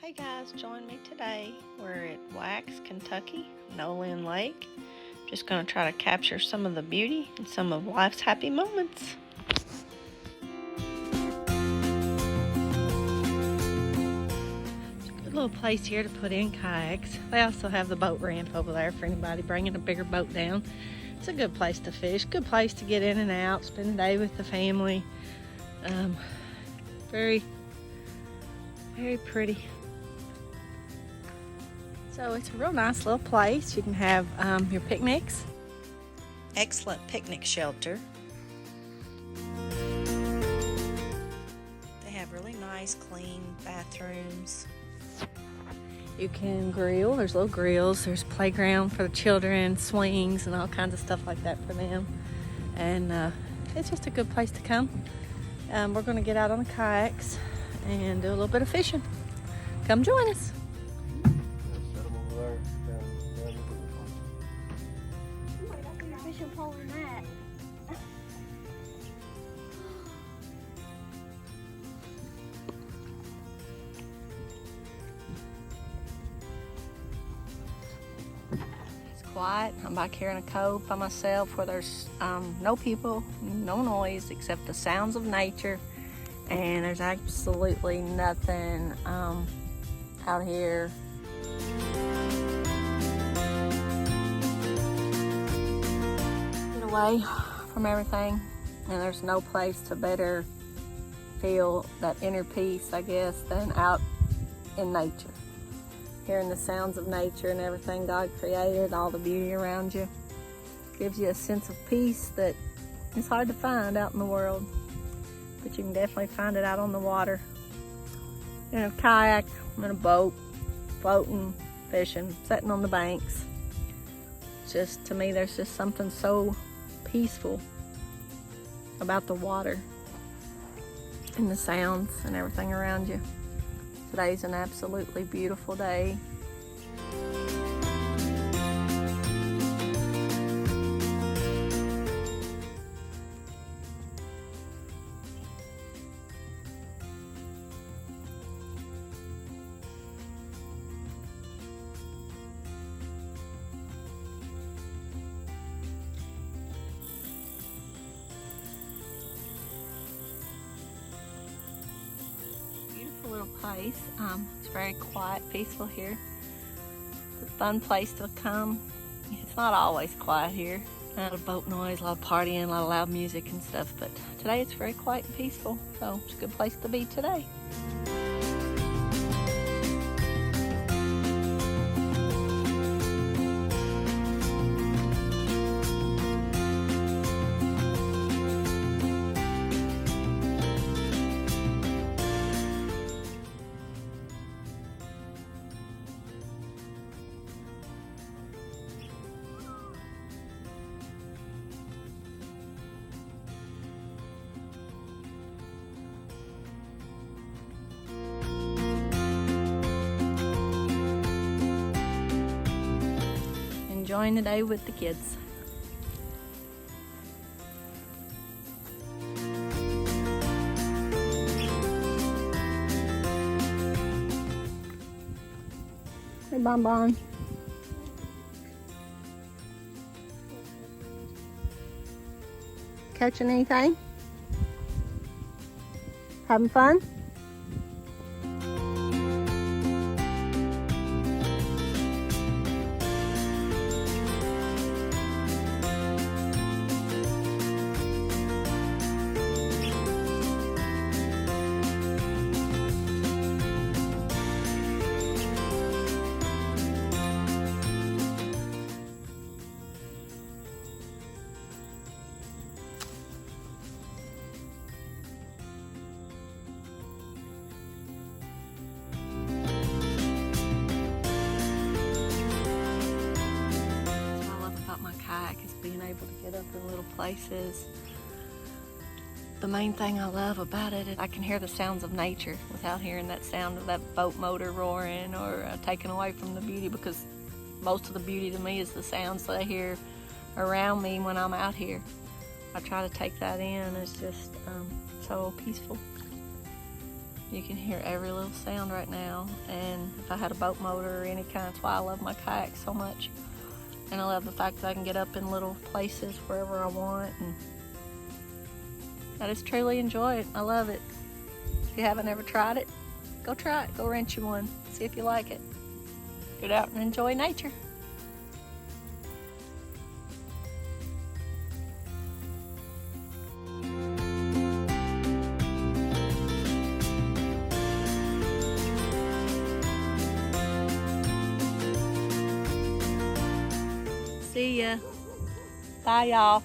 Hey guys, join me today. We're at Wax, Kentucky, Nolin Lake. Just going to try to capture some of the beauty and some of life's happy moments. It's a good little place here to put in kayaks. They also have the boat ramp over there for anybody bringing a bigger boat down. It's a good place to fish, good place to get in and out, spend the day with the family. Very pretty. So it's a real nice little place. You can have your picnics. Excellent picnic shelter. They have really nice, clean bathrooms. You can grill. There's little grills. There's playground for the children, swings, and all kinds of stuff like that for them. And it's just a good place to come. We're going to get out on the kayaks and do a little bit of fishing. Come join us. Fishing pole in that. It's quiet. I'm back here in a cove by myself where there's no people, no noise except the sounds of nature, and there's absolutely nothing out here. Away from everything, and there's no place to better feel that inner peace, I guess, than out in nature. Hearing the sounds of nature and everything God created, all the beauty around you, gives you a sense of peace that is hard to find out in the world, but you can definitely find it out on the water, in a kayak, in a boat, floating, fishing, sitting on the banks. Just, to me, there's just something so peaceful about the water and the sounds and everything around you. Today's an absolutely beautiful day. Little place. It's very quiet, peaceful here. It's a fun place to come. It's not always quiet here. A lot of boat noise, a lot of partying, a lot of loud music and stuff, but today it's very quiet and peaceful, so it's a good place to be today. Enjoying the day with the kids. Hey, Bon. Catching anything? Having fun? Being able to get up in little places. The main thing I love about it is I can hear the sounds of nature without hearing that sound of that boat motor roaring or taken away from the beauty, because most of the beauty to me is the sounds that I hear around me when I'm out here. I try to take that in. It's just so peaceful. You can hear every little sound right now. And if I had a boat motor or any kind, that's why I love my kayak so much. And I love the fact that I can get up in little places wherever I want. And I just truly enjoy it. I love it. If you haven't ever tried it, go try it. Go rent you one. See if you like it. Get out and enjoy nature. See ya. Bye, y'all.